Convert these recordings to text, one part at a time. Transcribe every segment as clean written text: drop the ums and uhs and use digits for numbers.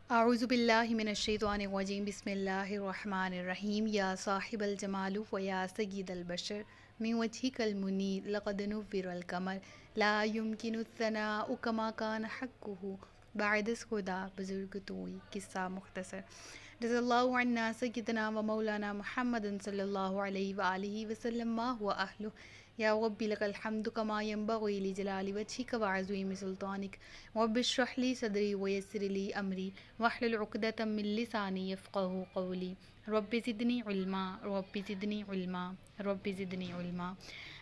اعوذ باللہ من الشیطان الرجیم بسم اللہ الرحمن الرحیم یا صاحب الجمال و یا سید البشر من وجهک المنیر لقد نور القمر لا يمكن الثناء كما كان حقه بعد خدا بزرگ توئی قصہ مختصر رضی اللہ عنہ سیدنا و مولانا محمد صلی اللہ علیہ وآلہ وسلم ما هو اہلہ یا رب لک الحمد کما ینبغی لجلال وجہک وعظیم سلطانک رب اشرح لی صدری ویسر لی امری واحلل عقدۃ من لسانی یفقہوا قولی رب زدنی علما رب زدنی علما رب زدنی علما۔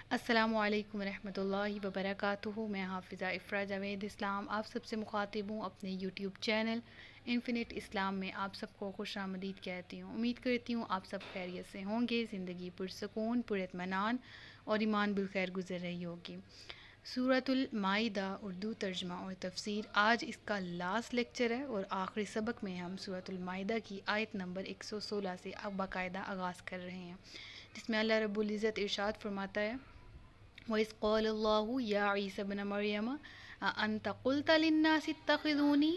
السلام علیکم ورحمۃ اللہ وبرکاتہ۔ میں حافظہ افرا جاوید اسلام آپ سب سے مخاطب ہوں اپنے یوٹیوب چینل انفینٹ اسلام میں آپ سب کو خوش آمدید کہتی ہوں۔ امید کرتی ہوں آپ سب خیریت سے ہوں گے، زندگی پرسکون پر اطمینان اور ایمان بالخیر گزر رہی ہوگی۔ سورۃ المائدہ اردو ترجمہ اور تفسیر۔ آج اس کا لاسٹ لیکچر ہے اور آخری سبق میں ہم سورۃ المائدہ کی آیت نمبر 116 سے باقاعدہ آغاز کر رہے ہیں، جس میں اللہ رب العزت ارشاد فرماتا ہے وَإِذْ قَالَ اللَّهُ يَا عِيسَى ابْنَ مَرْيَمَ أَأَنْتَ قُلْتَ لِلنَّاسِ اتَّخِذُونِي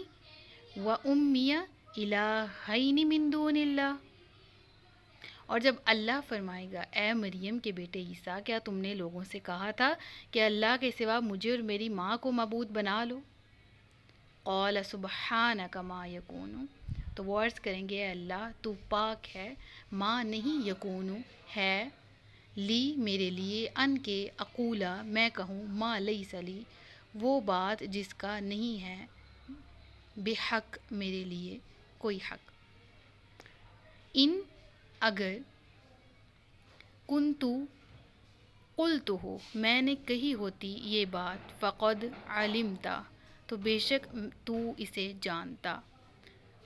وَأُمِّيَ إِلَٰهَيْنِ مِن دُونِ اللَّهِ۔ اور جب اللہ فرمائے گا اے مریم کے بیٹے عیسیٰ، کیا تم نے لوگوں سے کہا تھا کہ اللہ کے سوا مجھے اور میری ماں کو معبود بنا لو؟ قَالَ سُبْحَانَكَ مَا يَكُونُ، تو وہ عرض کریں گے اے اللہ تو پاک ہے، ماں نہیں یکون ہے، لی میرے لیے، ان کے اقولا میں کہوں، ما لیس لی وہ بات جس کا نہیں ہے، بحق میرے لیے کوئی حق، ان اگر، کنتو قلتہ میں نے کہی ہوتی یہ بات، فقد علمتا تو بے شک تو اسے جانتا،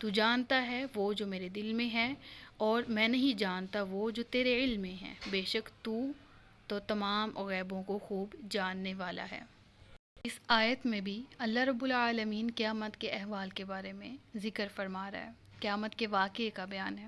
تو جانتا ہے وہ جو میرے دل میں ہے، اور میں نہیں جانتا وہ جو تیرے علم میں ہے، بے شک تو تمام غیبوں کو خوب جاننے والا ہے۔ اس آیت میں بھی اللہ رب العالمین قیامت کے احوال کے بارے میں ذکر فرما رہا ہے، قیامت کے واقعے کا بیان ہے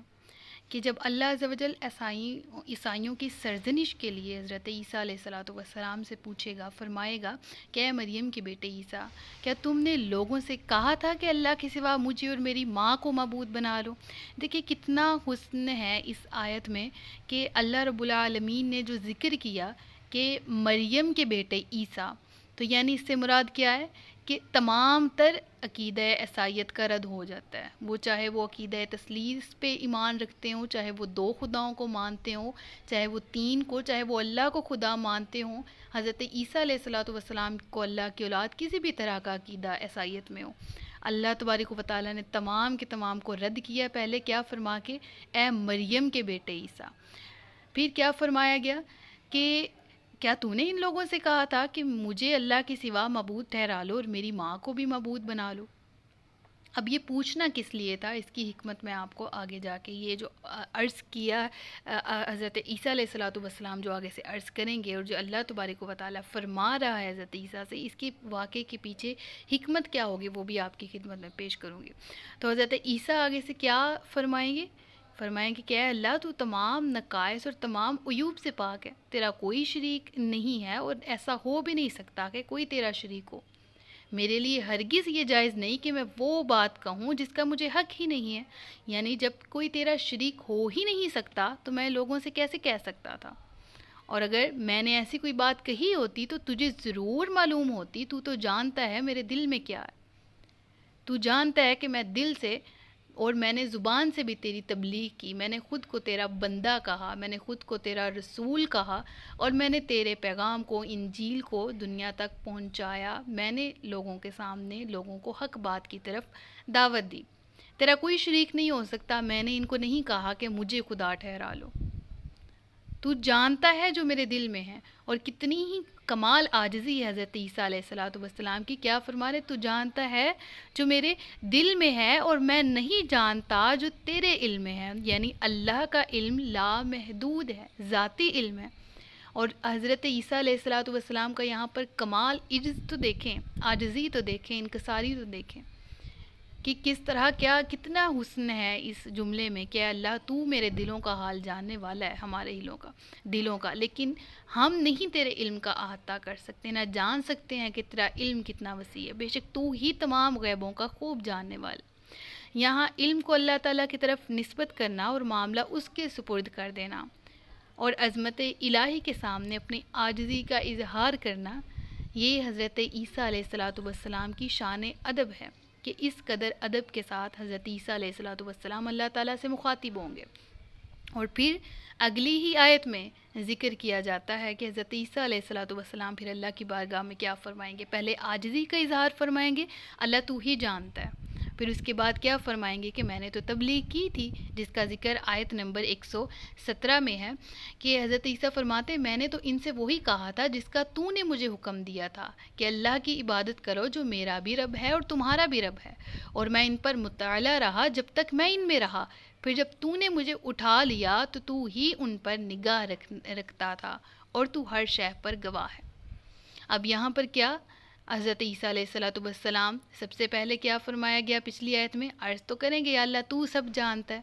کہ جب اللہ عز و جل عیسائیوں کی سرزنش کے لیے حضرت عیسیٰ علیہ السلام سے پوچھے گا، فرمائے گا کہ اے مریم کے بیٹے عیسیٰ، کیا تم نے لوگوں سے کہا تھا کہ اللہ کے سوا مجھے اور میری ماں کو معبود بنا لو؟ دیکھیں کتنا حسن ہے اس آیت میں کہ اللہ رب العالمین نے جو ذکر کیا کہ مریم کے بیٹے عیسیٰ، تو یعنی اس سے مراد کیا ہے کہ تمام تر عقیدہ عیسائیت کا رد ہو جاتا ہے، وہ چاہے وہ عقیدہ تثلیث پہ ایمان رکھتے ہوں، چاہے وہ دو خداؤں کو مانتے ہوں، چاہے وہ تین کو، چاہے وہ اللہ کو خدا مانتے ہوں، حضرت عیسیٰ علیہ السلام کو اللہ کی اولاد کسی بھی طرح کا عقیدہ عیسائیت میں ہو، اللہ تبارک و تعالیٰ نے تمام کے تمام کو رد کیا، پہلے کیا فرما کے اے مریم کے بیٹے عیسیٰ، پھر کیا فرمایا گیا کہ کیا تو نے ان لوگوں سے کہا تھا کہ مجھے اللہ کے سوا معبود ٹھہرا لو اور میری ماں کو بھی معبود بنا لو؟ اب یہ پوچھنا کس لیے تھا، اس کی حکمت میں آپ کو آگے جا کے یہ جو عرض کیا حضرت عیسیٰ علیہ السلام جو آگے سے عرض کریں گے، اور جو اللہ تبارک و تعالیٰ فرما رہا ہے حضرت عیسیٰ سے، اس کی واقعے کے پیچھے حکمت کیا ہوگی وہ بھی آپ کی خدمت میں پیش کروں گی۔ تو حضرت عیسیٰ آگے سے کیا فرمائیں گے؟ فرمائیں کہ اے اللہ تو تمام نقائص اور تمام عیوب سے پاک ہے، تیرا کوئی شریک نہیں ہے، اور ایسا ہو بھی نہیں سکتا کہ کوئی تیرا شریک ہو، میرے لیے ہرگز یہ جائز نہیں کہ میں وہ بات کہوں جس کا مجھے حق ہی نہیں ہے، یعنی جب کوئی تیرا شریک ہو ہی نہیں سکتا تو میں لوگوں سے کیسے کہہ سکتا تھا، اور اگر میں نے ایسی کوئی بات کہی ہوتی تو تجھے ضرور معلوم ہوتی، تو جانتا ہے میرے دل میں کیا ہے، تو جانتا ہے کہ میں دل سے اور میں نے زبان سے بھی تیری تبلیغ کی، میں نے خود کو تیرا بندہ کہا، میں نے خود کو تیرا رسول کہا، اور میں نے تیرے پیغام کو، انجیل کو دنیا تک پہنچایا، میں نے لوگوں کے سامنے لوگوں کو حق بات کی طرف دعوت دی، تیرا کوئی شریک نہیں ہو سکتا، میں نے ان کو نہیں کہا کہ مجھے خدا ٹھہرا لو، تو جانتا ہے جو میرے دل میں ہے، اور کتنی ہی کمال عاجزی ہے حضرت عیسیٰ علیہ السلام کی، کیا فرما رہے تو جانتا ہے جو میرے دل میں ہے، اور میں نہیں جانتا جو تیرے علم میں ہے، یعنی اللہ کا علم لامحدود ہے، ذاتی علم ہے، اور حضرت عیسیٰ علیہ السلام کا یہاں پر کمال عجز تو دیکھیں، عاجزی تو دیکھیں، انکساری تو دیکھیں کہ کس طرح کتنا حسن ہے اس جملے میں کہ اللہ تو میرے دلوں کا حال جاننے والا ہے، ہمارے دلوں کا، لیکن ہم نہیں تیرے علم کا احاطہ کر سکتے، نہ جان سکتے ہیں کہ تیرا علم کتنا وسیع ہے، بے شک تو ہی تمام غیبوں کا خوب جاننے والا۔ یہاں علم کو اللہ تعالیٰ کی طرف نسبت کرنا اور معاملہ اس کے سپرد کر دینا اور عظمت الہی کے سامنے اپنی عاجزی کا اظہار کرنا، یہ حضرت عیسیٰ علیہ الصلاۃ والسلام کی شان ادب ہے کہ اس قدر ادب کے ساتھ حضرت عیسیٰ علیہ الصلاۃ والسلام اللہ تعالیٰ سے مخاطب ہوں گے۔ اور پھر اگلی ہی آیت میں ذکر کیا جاتا ہے کہ حضرت عیسیٰ علیہ الصلاۃ والسلام پھر اللہ کی بارگاہ میں کیا فرمائیں گے۔ پہلے عاجزی کا اظہار فرمائیں گے، اللہ تو ہی جانتا ہے۔ پھر اس کے بعد کیا فرمائیں گے کہ میں نے تو تبلیغ کی تھی، جس کا ذکر آیت نمبر 117 میں ہے کہ حضرت عیسیٰ فرماتے میں نے تو ان سے وہی کہا تھا جس کا تو نے مجھے حکم دیا تھا کہ اللہ کی عبادت کرو جو میرا بھی رب ہے اور تمہارا بھی رب ہے، اور میں ان پر مطلع رہا جب تک میں ان میں رہا، پھر جب تو نے مجھے اٹھا لیا تو ہی ان پر نگاہ رکھتا تھا اور تو ہر شے پر گواہ ہے۔ اب یہاں پر کیا حضرت عیسیٰ علیہ الصلاۃ والسلام سب سے پہلے کیا فرمایا گیا پچھلی آیت میں؟ عرض تو کریں گے یا اللہ تو سب جانتا ہے،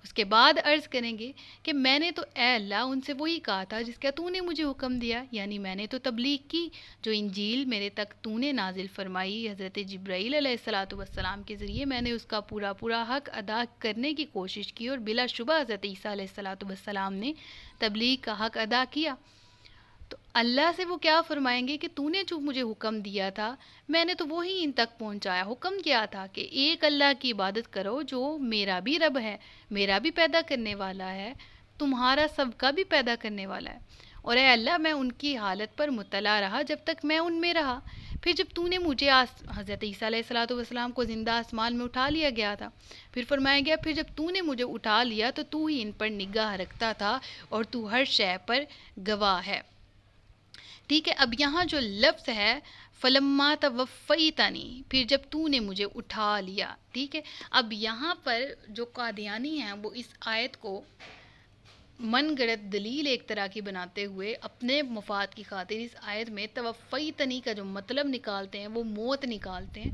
اس کے بعد عرض کریں گے کہ میں نے تو اے اللہ ان سے وہی کہا تھا جس کا تو نے مجھے حکم دیا، یعنی میں نے تو تبلیغ کی جو انجیل میرے تک تو نے نازل فرمائی حضرت جبرائیل علیہ الصلاۃ والسلام کے ذریعے، میں نے اس کا پورا حق ادا کرنے کی کوشش کی اور بلا شبہ حضرت عیسیٰ علیہ الصلاۃ والسلام نے تبلیغ کا حق ادا کیا۔ تو اللہ سے وہ کیا فرمائیں گے کہ تو نے جو مجھے حکم دیا تھا میں نے تو وہی ان تک پہنچایا۔ حکم کیا تھا کہ ایک اللہ کی عبادت کرو جو میرا بھی رب ہے، میرا بھی پیدا کرنے والا ہے، تمہارا سب کا بھی پیدا کرنے والا ہے، اور اے اللہ میں ان کی حالت پر مطلع رہا جب تک میں ان میں رہا، پھر جب تو نے مجھے حضرت عیسیٰ علیہ الصلاۃ والسلام کو زندہ آسمان میں اٹھا لیا گیا تھا، پھر فرمایا گیا پھر جب تو نے مجھے اٹھا لیا تو ہی ان پر نگاہ رکھتا تھا اور تو ہر شے پر گواہ ہے۔ ٹھیک ہے، اب یہاں جو لفظ ہے فلما توفیتنی، پھر جب تو نے مجھے اٹھا لیا، ٹھیک ہے، اب یہاں پر جو قادیانی ہیں وہ اس آیت کو من گڑت دلیل ایک طرح کی بناتے ہوئے اپنے مفاد کی خاطر اس آیت میں توفیتنی کا جو مطلب نکالتے ہیں وہ موت نکالتے ہیں،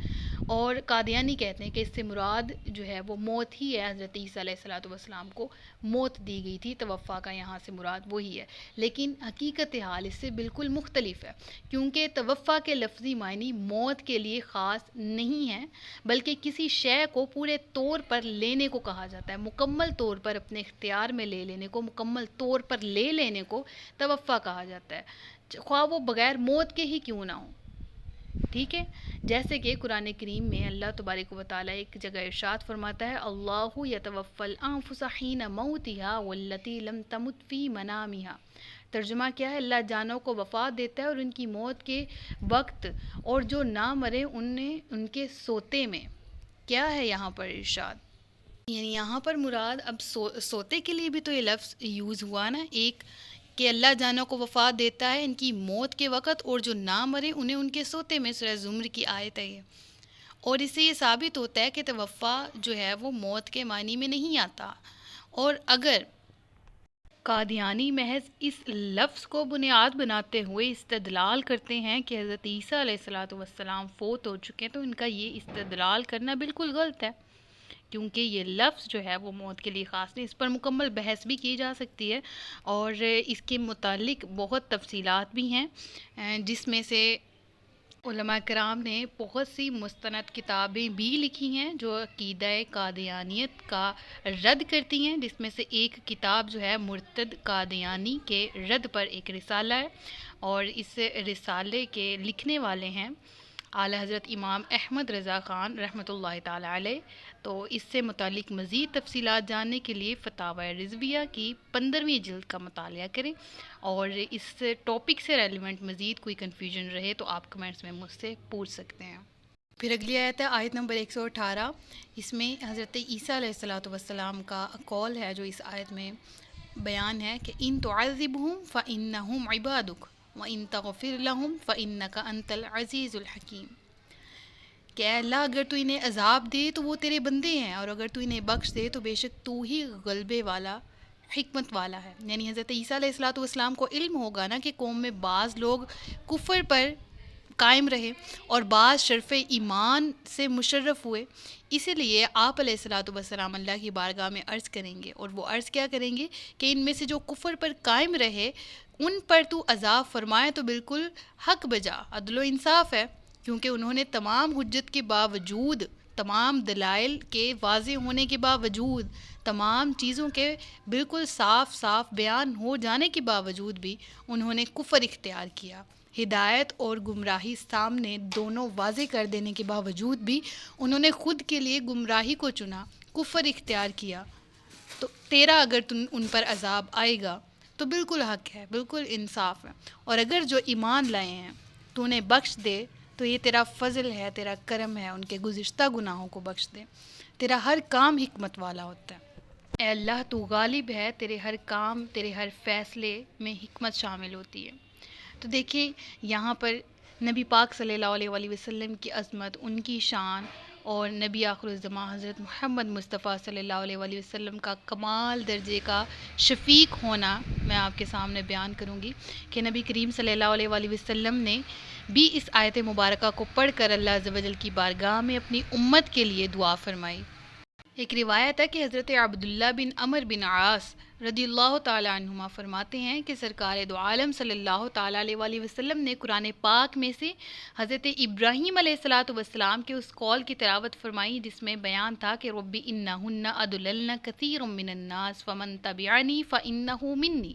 اور قادیانی کہتے ہیں کہ اس سے مراد جو ہے وہ موت ہی ہے، حضرت عیسیٰ علیہ الصلاۃ والسلام کو موت دی گئی تھی، توفا کا یہاں سے مراد وہی ہے، لیکن حقیقت حال اس سے بالکل مختلف ہے، کیونکہ توفا کے لفظی معنی موت کے لیے خاص نہیں ہے، بلکہ کسی شے کو پورے طور پر لینے کو کہا جاتا ہے، مکمل طور پر اپنے اختیار میں لے لینے کو، مکمل طور پر لے لینے کو توفا کہا جاتا ہے، خواہ وہ بغیر موت کے ہی کیوں نہ ہو۔ ٹھیک ہے، جیسے کہ قرآن کریم میں اللہ تبارک و تعالیٰ ایک جگہ ارشاد فرماتا ہے اللہ یتوفی الانفس حین موتها واللتی لم تمت فی منامها۔ ترجمہ کیا ہے؟ اللہ جانوں کو وفات دیتا ہے اور ان کی موت کے وقت، اور جو نہ مرے انہیں ان کے سوتے میں۔ کیا ہے یہاں پر ارشاد؟ یعنی یہاں پر مراد اب سوتے کے لیے بھی تو یہ لفظ یوز ہوا نا، ایک کہ اللہ جانوں کو وفات دیتا ہے ان کی موت کے وقت، اور جو نہ مرے انہیں ان کے سوتے میں، سورہ زمر کی آیت ہے یہ، اور اس سے یہ ثابت ہوتا ہے کہ توفا جو ہے وہ موت کے معنی میں نہیں آتا، اور اگر قادیانی محض اس لفظ کو بنیاد بناتے ہوئے استدلال کرتے ہیں کہ حضرت عیسیٰ علیہ الصلاۃ والسلام فوت ہو چکے ہیں، تو ان کا یہ استدلال کرنا بالکل غلط ہے، کیونکہ یہ لفظ جو ہے وہ موت کے لیے خاص نہیں، اس پر مکمل بحث بھی کی جا سکتی ہے، اور اس کے متعلق بہت تفصیلات بھی ہیں، جس میں سے علماء کرام نے بہت سی مستند کتابیں بھی لکھی ہیں جو عقیدہ قادیانیت کا رد کرتی ہیں، جس میں سے ایک کتاب جو ہے مرتد قادیانی کے رد پر ایک رسالہ ہے، اور اس رسالے کے لکھنے والے ہیں اعلیٰ حضرت امام احمد رضا خان رحمۃ اللہ تعالی علیہ۔ تو اس سے متعلق مزید تفصیلات جاننے کے لیے فتاوی رضویہ کی 15ویں جلد کا مطالعہ کریں، اور اس ٹاپک سے ریلیونٹ مزید کوئی کنفیوژن رہے تو آپ کمنٹس میں مجھ سے پوچھ سکتے ہیں۔ پھر اگلی آیت ہے آیت نمبر 118، اس میں حضرت عیسیٰ علیہ الصلاۃ والسلام کا قول ہے جو اس آیت میں بیان ہے کہ ان تعذبہم فانہم عبادک وَإِن تَغْفِرْ لَهُمْ فَإِنَّكَ أَنْتَ الْعَزِيزُ الْحَكِيمُ، کہ اے اللہ اگر تو انہیں عذاب دے تو وہ تیرے بندے ہیں، اور اگر تو انہیں بخش دے تو بے شک تو ہی غلبے والا، حکمت والا ہے۔ یعنی حضرت عیسیٰ علیہ الصلاۃ والسلام کو علم ہوگا نا کہ قوم میں بعض لوگ کفر پر قائم رہے اور بعض شرف ایمان سے مشرف ہوئے، اسی لیے آپ علیہ الصلاۃ والسلام اللہ کی بارگاہ میں عرض کریں گے، اور وہ عرض کیا کریں گے کہ ان میں سے جو کفر پر قائم رہے ان پر تو عذاب فرمائے تو بالکل حق بجا، عدل و انصاف ہے، کیونکہ انہوں نے تمام حجت کے باوجود تمام دلائل کے واضح ہونے کے باوجود، تمام چیزوں کے بالکل صاف صاف بیان ہو جانے کے باوجود بھی انہوں نے کفر اختیار کیا۔ ہدایت اور گمراہی سامنے دونوں واضح کر دینے کے باوجود بھی انہوں نے خود کے لیے گمراہی کو چنا، کفر اختیار کیا۔ تو تیرا اگر ان پر عذاب آئے گا تو بالکل حق ہے، بالکل انصاف ہے، اور اگر جو ایمان لائے ہیں تو انہیں بخش دے تو یہ تیرا فضل ہے، تیرا کرم ہے، ان کے گزشتہ گناہوں کو بخش دے۔ تیرا ہر کام حکمت والا ہوتا ہے، اے اللہ تو غالب ہے، تیرے ہر کام، تیرے ہر فیصلے میں حکمت شامل ہوتی ہے۔ تو دیکھیں یہاں پر نبی پاک صلی اللہ علیہ وآلہ وسلم کی عظمت، ان کی شان، اور نبی آخر الزمان حضرت محمد مصطفیٰ صلی اللہ علیہ وآلہ وسلم کا کمال درجے کا شفیق ہونا میں آپ کے سامنے بیان کروں گی کہ نبی کریم صلی اللہ علیہ وآلہ وسلم نے بھی اس آیت مبارکہ کو پڑھ کر اللہ عز و جل کی بارگاہ میں اپنی امت کے لیے دعا فرمائی۔ ایک روایت ہے کہ حضرت عبداللہ بن عمر بن عاص رضی اللہ تعالیٰ عنہما فرماتے ہیں کہ سرکار دو عالم صلی اللہ تعالیٰ علیہ وآلہ وسلم نے قرآن پاک میں سے حضرت ابراہیم علیہ الصلاۃ والسلام کے اس قول کی تلاوت فرمائی جس میں بیان تھا کہ رب انہن اضللن کثیر من الناس فمن تبعنی فانہ منی،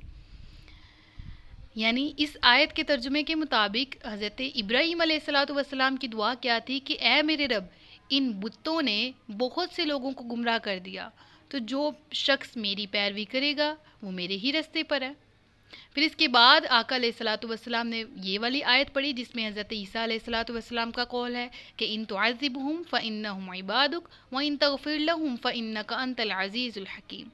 یعنی اس آیت کے ترجمے کے مطابق حضرت ابراہیم علیہ الصلاۃ والسلام کی دعا کیا تھی کہ اے میرے رب، ان بتوں نے بہت سے لوگوں کو گمراہ کر دیا، تو جو شخص میری پیروی کرے گا وہ میرے ہی رستے پر ہے۔ پھر اس کے بعد آقا علیہ الصلاۃ والسلام نے یہ والی آیت پڑھی جس میں حضرت عیسیٰ علیہ الصلاۃ والسلام کا قول ہے کہ ان تعذبہم فانہم عبادک وان تغفر لہم فانک انت العزیز الحکیم۔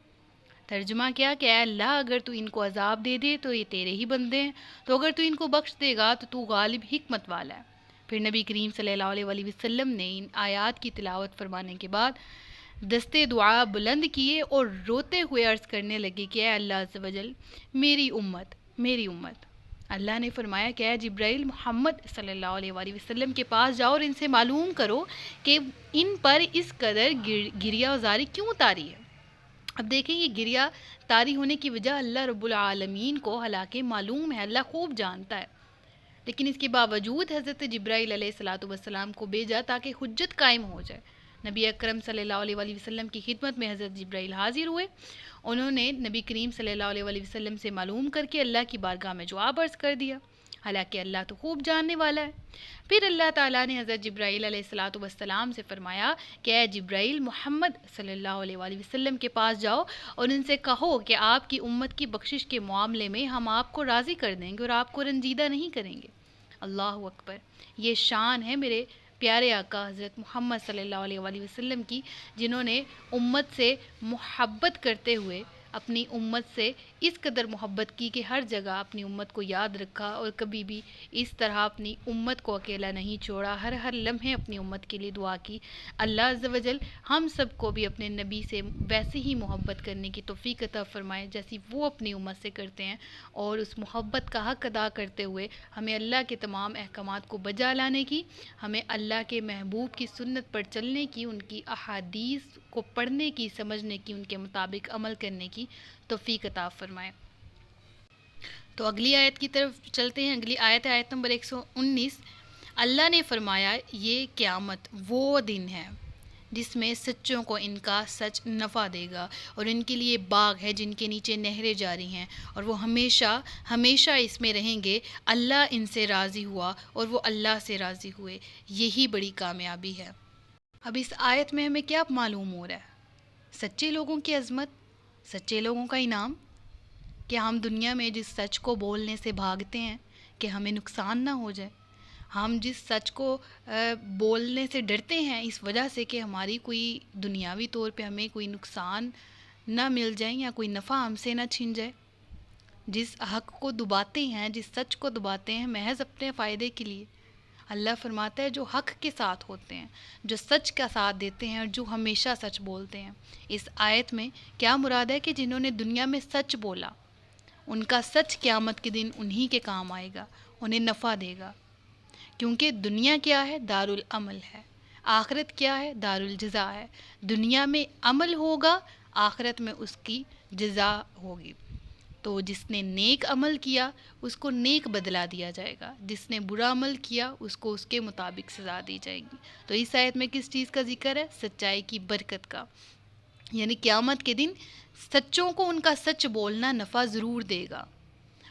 ترجمہ کیا کہ اے اللہ، اگر تو ان کو عذاب دے دے تو یہ تیرے ہی بندے ہیں، تو اگر تو ان کو بخش دے گا تو تو غالب حکمت والا ہے۔ پھر نبی کریم صلی اللہ علیہ وآلہ وسلم نے ان آیات کی تلاوت فرمانے کے بعد دستے دعا بلند کیے اور روتے ہوئے عرض کرنے لگے کہ اے اللہ عز و جل، میری امت، میری امت۔ اللہ نے فرمایا کہ اے جبرائیل، محمد صلی اللہ علیہ وآلہ وسلم کے پاس جاؤ اور ان سے معلوم کرو کہ ان پر اس قدر گریہ زاری کیوں طاری ہے۔ اب دیکھیں یہ گریہ طاری ہونے کی وجہ اللہ رب العالمین کو حالانکہ معلوم ہے، اللہ خوب جانتا ہے، لیکن اس کے باوجود حضرت جبرائیل علیہ الصلاۃ والسلام کو بھیجا تاکہ حجت قائم ہو جائے۔ نبی اکرم صلی اللہ علیہ وآلہ وسلم کی خدمت میں حضرت جبرائیل حاضر ہوئے، انہوں نے نبی کریم صلی اللہ علیہ وآلہ وسلم سے معلوم کر کے اللہ کی بارگاہ میں جواب عرض کر دیا، حالانکہ اللہ تو خوب جاننے والا ہے۔ پھر اللہ تعالیٰ نے حضرت جبرائیل علیہ الصلاۃ والسلام سے فرمایا کہ اے جبرائیل، محمد صلی اللہ علیہ وآلہ وسلم کے پاس جاؤ اور ان سے کہو کہ آپ کی امت کی بخشش کے معاملے میں ہم آپ کو راضی کر دیں گے اور آپ کو رنجیدہ نہیں کریں گے۔ اللہ اکبر، یہ شان ہے میرے پیارے آقا حضرت محمد صلی اللہ علیہ وآلہ وسلم کی، جنہوں نے امت سے محبت کرتے ہوئے اپنی امت سے اس قدر محبت کی کہ ہر جگہ اپنی امت کو یاد رکھا اور کبھی بھی اس طرح اپنی امت کو اکیلا نہیں چھوڑا، ہر ہر لمحے اپنی امت کے لیے دعا کی۔ اللہ عز و جل ہم سب کو بھی اپنے نبی سے ویسے ہی محبت کرنے کی توفیق عطا فرمائے جیسی وہ اپنی امت سے کرتے ہیں، اور اس محبت کا حق ادا کرتے ہوئے ہمیں اللہ کے تمام احکامات کو بجا لانے کی، ہمیں اللہ کے محبوب کی سنت پر چلنے کی، ان کی احادیث کو پڑھنے کی، سمجھنے کی، ان کے مطابق عمل کرنے کی توفیق عطا فرمائے۔ تو اگلی آیت کی طرف چلتے ہیں۔ اگلی آیت ہے آیت نمبر 119۔ اللہ نے فرمایا یہ قیامت وہ دن ہے جس میں سچوں کو ان کا سچ نفع دے گا، اور ان کے لیے باغ ہے جن کے نیچے نہریں جاری ہیں، اور وہ ہمیشہ ہمیشہ اس میں رہیں گے۔ اللہ ان سے راضی ہوا اور وہ اللہ سے راضی ہوئے، یہی بڑی کامیابی ہے۔ اب اس آیت میں ہمیں کیا معلوم ہو رہا ہے؟ سچے لوگوں کی عظمت، سچے لوگوں کا انعام، کہ ہم دنیا میں جس سچ کو بولنے سے بھاگتے ہیں کہ ہمیں نقصان نہ ہو جائے، ہم جس سچ کو بولنے سے ڈرتے ہیں اس وجہ سے کہ ہماری کوئی دنیاوی طور پہ ہمیں کوئی نقصان نہ مل جائے یا کوئی نفع ہم سے نہ چھن جائے، جس حق کو دباتے ہیں، جس سچ کو دباتے ہیں محض اپنے فائدے کے لیے، اللہ فرماتا ہے جو حق کے ساتھ ہوتے ہیں، جو سچ کا ساتھ دیتے ہیں اور جو ہمیشہ سچ بولتے ہیں۔ اس آیت میں کیا مراد ہے کہ جنہوں نے دنیا میں سچ بولا، ان کا سچ قیامت کے دن انہی کے کام آئے گا، انہیں نفع دے گا، کیونکہ دنیا کیا ہے؟ دار العمل ہے۔ آخرت کیا ہے؟ دار الجزا ہے۔ دنیا میں عمل ہوگا، آخرت میں اس کی جزا ہوگی۔ تو جس نے نیک عمل کیا اس کو نیک بدلہ دیا جائے گا، جس نے برا عمل کیا اس کو اس کے مطابق سزا دی جائے گی۔ تو اس آیت میں کس چیز کا ذکر ہے؟ سچائی کی برکت کا، یعنی قیامت کے دن سچوں کو ان کا سچ بولنا نفع ضرور دے گا،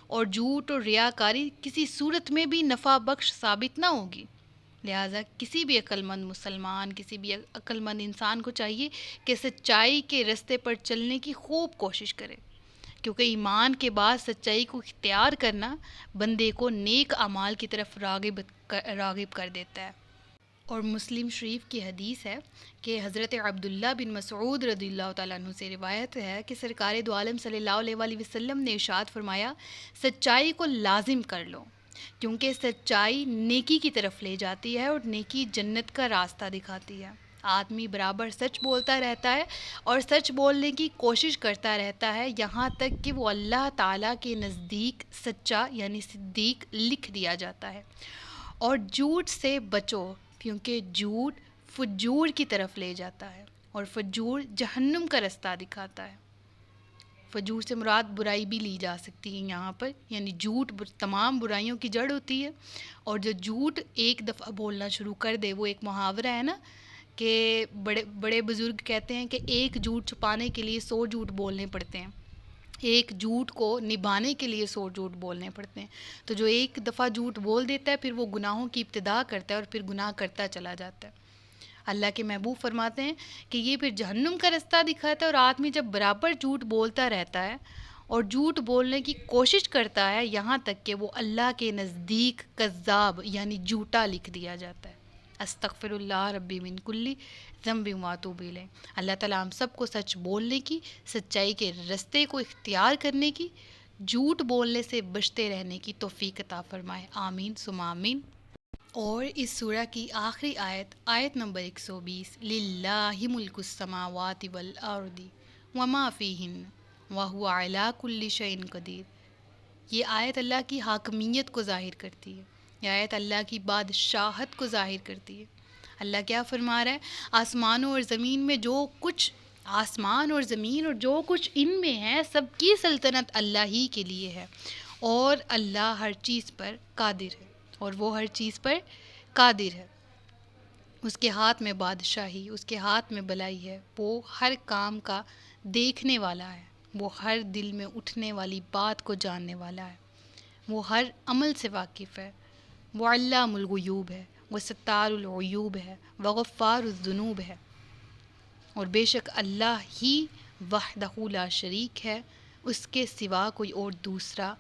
اور جھوٹ اور ریاکاری کسی صورت میں بھی نفع بخش ثابت نہ ہوگی۔ لہٰذا کسی بھی عقلمند مسلمان، کسی بھی عقلمند انسان کو چاہیے کہ سچائی کے رستے پر چلنے کی خوب کوشش کرے، کیونکہ ایمان کے بعد سچائی کو اختیار کرنا بندے کو نیک اعمال کی طرف راغب کر دیتا ہے۔ اور مسلم شریف کی حدیث ہے کہ حضرت عبداللہ بن مسعود رضی اللہ تعالیٰ عنہ سے روایت ہے کہ سرکار دو عالم صلی اللہ علیہ وآلہ وسلم نے ارشاد فرمایا، سچائی کو لازم کر لو، کیونکہ سچائی نیکی کی طرف لے جاتی ہے اور نیکی جنت کا راستہ دکھاتی ہے۔ آدمی برابر سچ بولتا رہتا ہے اور سچ بولنے کی کوشش کرتا رہتا ہے، یہاں تک کہ وہ اللہ تعالیٰ کے نزدیک سچا یعنی صدیق لکھ دیا جاتا ہے۔ اور جھوٹ سے بچو، کیونکہ جھوٹ فجور کی طرف لے جاتا ہے، اور فجور جہنم کا رستہ دکھاتا ہے۔ فجور سے مراد برائی بھی لی جا سکتی ہے یہاں پر، یعنی جھوٹ تمام برائیوں کی جڑ ہوتی ہے، اور جو جھوٹ ایک دفعہ بولنا شروع کر دے، وہ ایک محاورہ ہے نا کہ بڑے بزرگ کہتے ہیں کہ ایک جھوٹ چھپانے کے لیے 100 جھوٹ بولنے پڑتے ہیں، ایک جھوٹ کو نبھانے کے لیے 100 جھوٹ بولنے پڑتے ہیں۔ تو جو ایک دفعہ جھوٹ بول دیتا ہے پھر وہ گناہوں کی ابتدا کرتا ہے اور پھر گناہ کرتا چلا جاتا ہے۔ اللہ کے محبوب فرماتے ہیں کہ یہ پھر جہنم کا رستہ دکھاتا ہے، اور آدمی جب برابر جھوٹ بولتا رہتا ہے اور جھوٹ بولنے کی کوشش کرتا ہے، یہاں تک کہ وہ اللہ کے نزدیک کذاب یعنی جھوٹا لکھ دیا جاتا ہے۔ استغفر اللہ ربی من کلی ذنب واتوب الیہ۔ اللہ تعالیٰ ہم سب کو سچ بولنے کی، سچائی کے رستے کو اختیار کرنے کی، جھوٹ بولنے سے بچتے رہنے کی توفیق عطا فرمائے، آمین ثم آمین۔ اور اس سورہ کی آخری آیت، آیت نمبر 120، للہ ملک السماوات والارض وما فیہن وہو علی کل شیء قدیر۔ یہ آیت اللہ کی حاکمیت کو ظاہر کرتی ہے، یہ آیت اللہ کی بادشاہت کو ظاہر کرتی ہے۔ اللہ کیا فرما رہا ہے؟ آسمانوں اور زمین میں جو کچھ، آسمان اور زمین اور جو کچھ ان میں ہے، سب کی سلطنت اللہ ہی کے لیے ہے، اور اللہ ہر چیز پر قادر ہے، اور وہ ہر چیز پر قادر ہے۔ اس کے ہاتھ میں بادشاہی، اس کے ہاتھ میں بلائی ہے، وہ ہر کام کا دیکھنے والا ہے، وہ ہر دل میں اٹھنے والی بات کو جاننے والا ہے، وہ ہر عمل سے واقف ہے، وہ علام الغیوب ہے، وہ ستار العیوب ہے، وہ غفار الذنوب ہے۔ اور بے شک اللہ ہی وحدہ لا شریک ہے، اس کے سوا کوئی اور دوسرا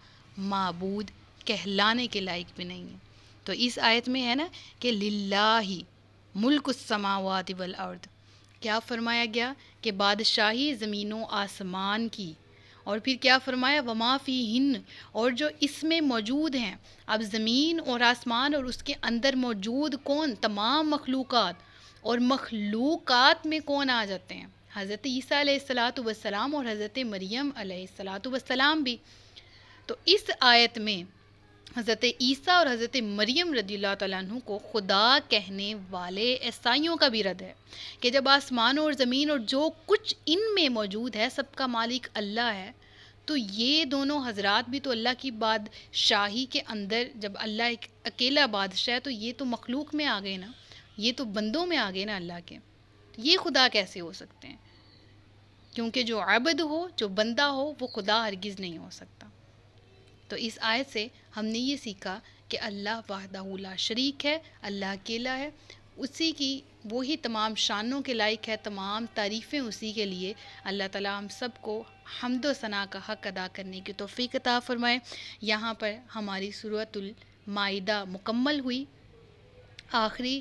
معبود کہلانے کے لائق بھی نہیں ہے۔ تو اس آیت میں ہے نا کہ للہ ملک السماوات والارض، کیا فرمایا گیا کہ بادشاہی زمین و آسمان کی، اور پھر کیا فرمایا وما فیہن، اور جو اس میں موجود ہیں۔ اب زمین اور آسمان اور اس کے اندر موجود کون؟ تمام مخلوقات، اور مخلوقات میں کون آ جاتے ہیں؟ حضرت عیسیٰ علیہ الصلاۃ والسلام اور حضرت مریم علیہ الصلاۃ والسلام بھی۔ تو اس آیت میں حضرت عیسیٰ اور حضرت مریم رضی اللہ تعالیٰ عنہ کو خدا کہنے والے عیسائیوں کا بھی رد ہے کہ جب آسمانوں اور زمین اور جو کچھ ان میں موجود ہے سب کا مالک اللہ ہے، تو یہ دونوں حضرات بھی تو اللہ کی بادشاہی کے اندر، جب اللہ ایک اکیلا بادشاہ ہے تو یہ تو مخلوق میں آ گئے نا، یہ تو بندوں میں آ گئے نا اللہ کے، یہ خدا کیسے ہو سکتے ہیں؟ کیونکہ جو عبد ہو، جو بندہ ہو، وہ خدا ہرگز نہیں ہو سکتا۔ تو اس آیت سے ہم نے یہ سیکھا کہ اللہ وحدہ لا شریک ہے، اللہ اکیلا ہے، اسی کی وہی تمام شانوں کے لائق ہے، تمام تعریفیں اسی کے لیے۔ اللہ تعالیٰ ہم سب کو حمد و ثنا کا حق ادا کرنے کی توفیق عطا فرمائے۔ یہاں پر ہماری سورۃ المائدہ مکمل ہوئی، آخری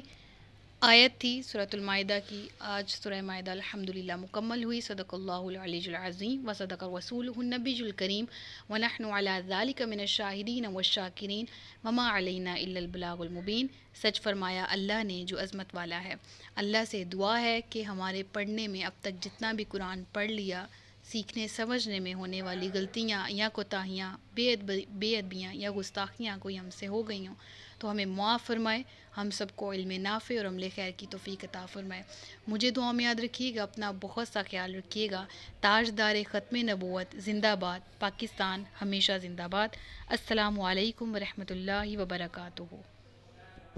آیت تھی سورۃ المائدہ کی۔ آج سورہ مائدہ الحمدللہ مکمل ہوئی۔ صدق اللہ العلی العظیم و صدق رسولہ النبی الکریم ونحن علی ذلک من الشاہدین والشاکرین وما علینا الا البلاغ المبین۔ سچ فرمایا اللہ نے جو عظمت والا ہے۔ اللہ سے دعا ہے کہ ہمارے پڑھنے میں اب تک جتنا بھی قرآن پڑھ لیا، سیکھنے سمجھنے میں ہونے والی غلطیاں یا کوتاہیاں، بے ادبیاں یا گستاخیاں کوئی ہم سے ہو گئی ہوں، تو ہمیں معاف فرمائے، ہم سب کو علم نافع اور عمل خیر کی توفیق عطا فرمائے۔ مجھے دعا میں یاد رکھیے گا، اپنا بہت سا خیال رکھیے گا۔ تاجدار ختم نبوت زندہ باد، پاکستان ہمیشہ زندہ باد۔ السلام علیکم ورحمۃ اللہ وبرکاتہ۔